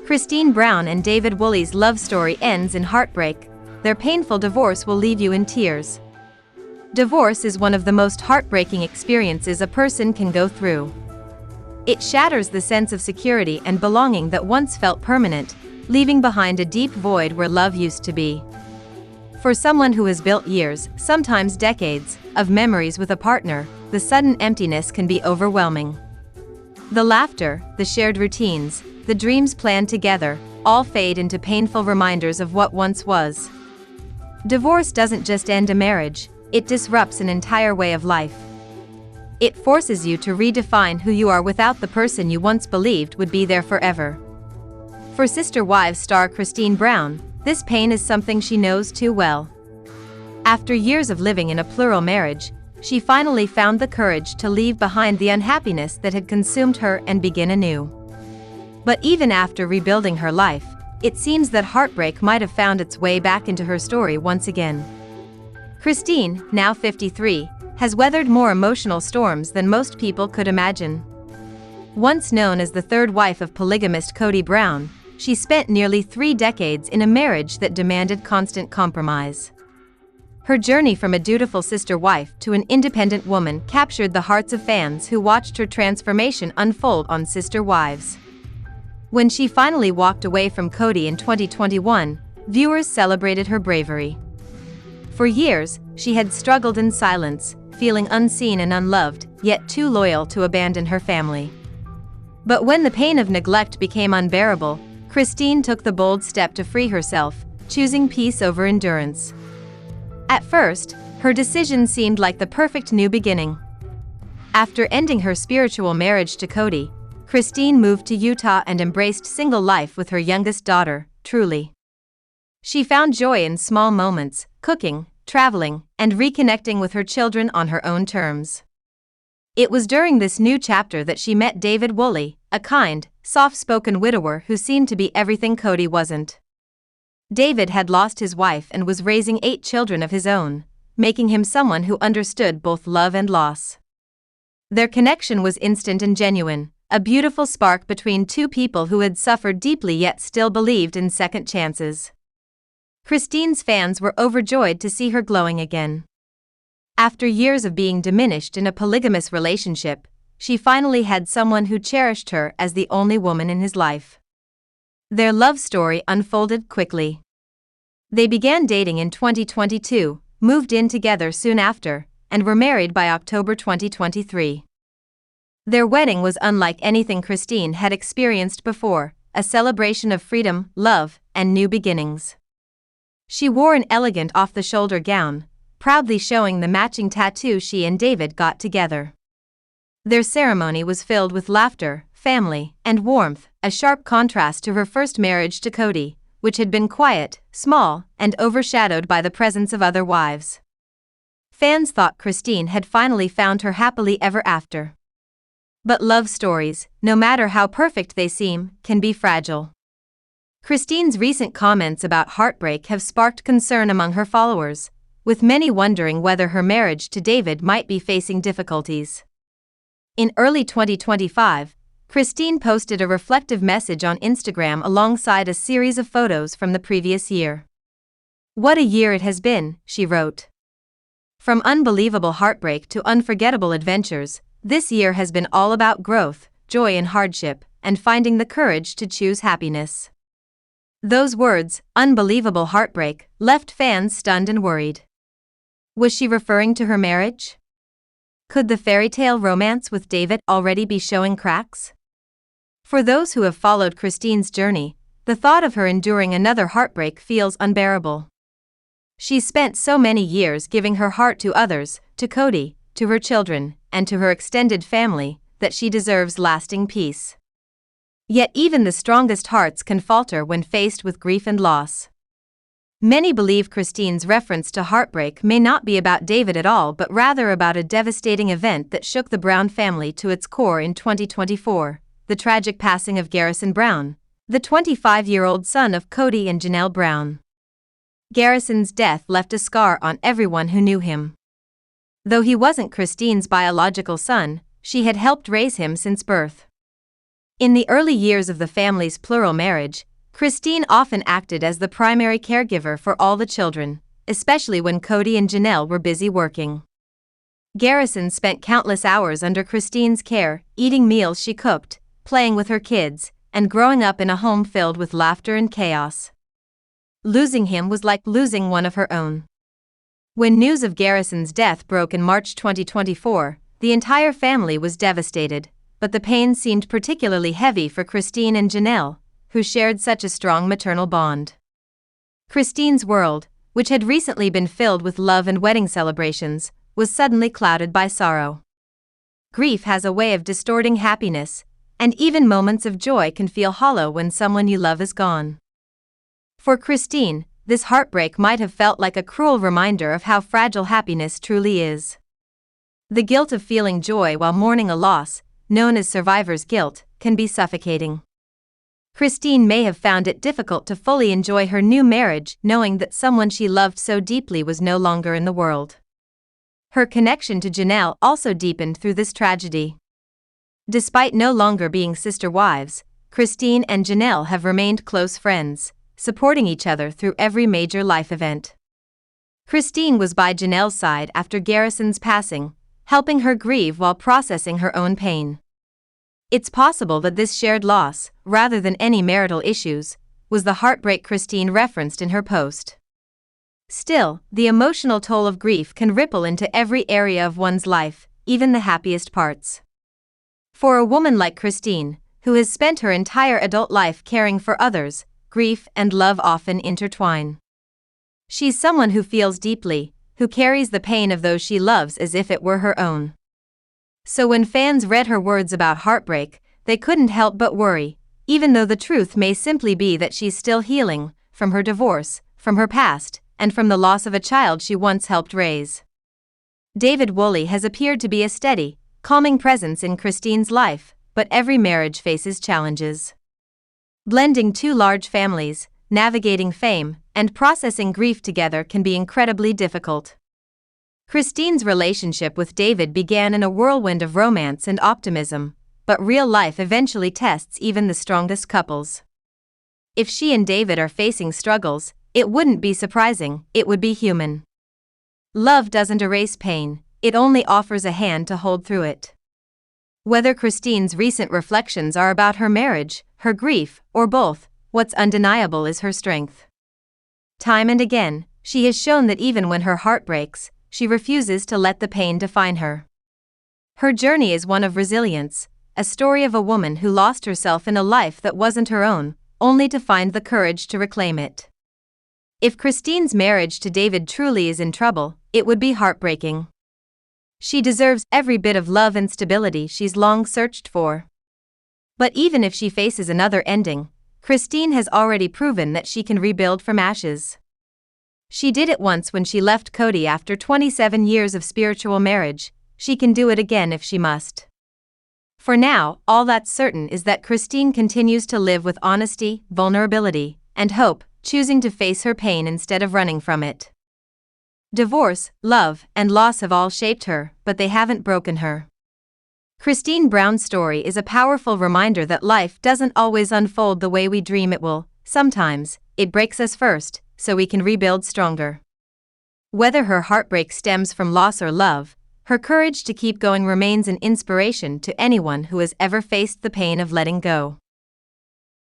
Kody Brown and David Woolley's love story ends in heartbreak. Their painful divorce will leave you in tears. Divorce is one of the most heartbreaking experiences a person can go through. It shatters the sense of security and belonging that once felt permanent, leaving behind a deep void where love used to be. For someone who has built years, sometimes decades, of memories with a partner, the sudden emptiness can be overwhelming. The laughter, the shared routines, the dreams planned together, all fade into painful reminders of what once was. Divorce doesn't just end a marriage, it disrupts an entire way of life. It forces you to redefine who you are without the person you once believed would be there forever. For Sister Wives star Kody Brown, this pain is something she knows too well. After years of living in a plural marriage, she finally found the courage to leave behind the unhappiness that had consumed her and begin anew. But even after rebuilding her life, it seems that heartbreak might have found its way back into her story once again. Kody, now 53, has weathered more emotional storms than most people could imagine. Once known as the third wife of polygamist Kody Brown, she spent nearly 3 decades in a marriage that demanded constant compromise. Her journey from a dutiful sister wife to an independent woman captured the hearts of fans who watched her transformation unfold on Sister Wives. When she finally walked away from Kody in 2021, viewers celebrated her bravery. For years, she had struggled in silence, feeling unseen and unloved, yet too loyal to abandon her family. But when the pain of neglect became unbearable, Kody took the bold step to free herself, choosing peace over endurance. At first, her decision seemed like the perfect new beginning. After ending her spiritual marriage to Kody, Kody moved to Utah and embraced single life with her youngest daughter, Truly. She found joy in small moments, cooking, traveling, and reconnecting with her children on her own terms. It was during this new chapter that she met David Woolley, a kind, soft-spoken widower who seemed to be everything Kody wasn't. David had lost his wife and was raising 8 children of his own, making him someone who understood both love and loss. Their connection was instant and genuine, a beautiful spark between two people who had suffered deeply yet still believed in second chances. Kody's fans were overjoyed to see her glowing again. After years of being diminished in a polygamous relationship, she finally had someone who cherished her as the only woman in his life. Their love story unfolded quickly. They began dating in 2022, moved in together soon after, and were married by October 2023. Their wedding was unlike anything Kody had experienced before, a celebration of freedom, love, and new beginnings. She wore an elegant off-the-shoulder gown, proudly showing the matching tattoo she and David got together. Their ceremony was filled with laughter, family, and warmth, a sharp contrast to her first marriage to Kody, which had been quiet, small, and overshadowed by the presence of other wives. Fans thought Kody had finally found her happily ever after. But love stories, no matter how perfect they seem, can be fragile. Kody's recent comments about heartbreak have sparked concern among her followers, with many wondering whether her marriage to David might be facing difficulties. In early 2025, Kody posted a reflective message on Instagram alongside a series of photos from the previous year. "What a year it has been," she wrote. "From unbelievable heartbreak to unforgettable adventures, this year has been all about growth, joy in hardship, and finding the courage to choose happiness." Those words, unbelievable heartbreak, left fans stunned and worried. Was she referring to her marriage? Could the fairy tale romance with David already be showing cracks? For those who have followed Kody's journey, the thought of her enduring another heartbreak feels unbearable. She's spent so many years giving her heart to others, to Kody, to her children, and to her extended family, that she deserves lasting peace. Yet even the strongest hearts can falter when faced with grief and loss. Many believe Kody's reference to heartbreak may not be about David at all but rather about a devastating event that shook the Brown family to its core in 2024, the tragic passing of Garrison Brown, the 25-year-old son of Kody and Janelle Brown. Garrison's death left a scar on everyone who knew him. Though he wasn't Kody's biological son, she had helped raise him since birth. In the early years of the family's plural marriage, Christine often acted as the primary caregiver for all the children, especially when Kody and Janelle were busy working. Garrison spent countless hours under Christine's care, eating meals she cooked, playing with her kids, and growing up in a home filled with laughter and chaos. Losing him was like losing one of her own. When news of Garrison's death broke in March 2024, the entire family was devastated, but the pain seemed particularly heavy for Christine and Janelle, who shared such a strong maternal bond. Christine's world, which had recently been filled with love and wedding celebrations, was suddenly clouded by sorrow. Grief has a way of distorting happiness, and even moments of joy can feel hollow when someone you love is gone. For Christine, this heartbreak might have felt like a cruel reminder of how fragile happiness truly is. The guilt of feeling joy while mourning a loss, known as survivor's guilt, can be suffocating. Christine may have found it difficult to fully enjoy her new marriage, knowing that someone she loved so deeply was no longer in the world. Her connection to Janelle also deepened through this tragedy. Despite no longer being sister wives, Christine and Janelle have remained close friends, supporting each other through every major life event. Christine was by Janelle's side after Garrison's passing, helping her grieve while processing her own pain. It's possible that this shared loss, rather than any marital issues, was the heartbreak Christine referenced in her post. Still, the emotional toll of grief can ripple into every area of one's life, even the happiest parts. For a woman like Christine, who has spent her entire adult life caring for others, grief and love often intertwine. She's someone who feels deeply, who carries the pain of those she loves as if it were her own. So when fans read her words about heartbreak, they couldn't help but worry, even though the truth may simply be that she's still healing, from her divorce, from her past, and from the loss of a child she once helped raise. David Woolley has appeared to be a steady, calming presence in Christine's life, but every marriage faces challenges. Blending two large families, navigating fame, and processing grief together can be incredibly difficult. Christine's relationship with David began in a whirlwind of romance and optimism, but real life eventually tests even the strongest couples. If she and David are facing struggles, it wouldn't be surprising, it would be human. Love doesn't erase pain, it only offers a hand to hold through it. Whether Christine's recent reflections are about her marriage, her grief, or both, what's undeniable is her strength. Time and again, she has shown that even when her heart breaks, she refuses to let the pain define her. Her journey is one of resilience, a story of a woman who lost herself in a life that wasn't her own, only to find the courage to reclaim it. If Christine's marriage to David truly is in trouble, it would be heartbreaking. She deserves every bit of love and stability she's long searched for. But even if she faces another ending, Christine has already proven that she can rebuild from ashes. She did it once when she left Kody after 27 years of spiritual marriage. She can do it again if she must. For now, all that's certain is that Christine continues to live with honesty, vulnerability, and hope, choosing to face her pain instead of running from it. Divorce, love, and loss have all shaped her, but they haven't broken her. Kody Brown's story is a powerful reminder that life doesn't always unfold the way we dream it will. Sometimes, it breaks us first, so we can rebuild stronger. Whether her heartbreak stems from loss or love, her courage to keep going remains an inspiration to anyone who has ever faced the pain of letting go.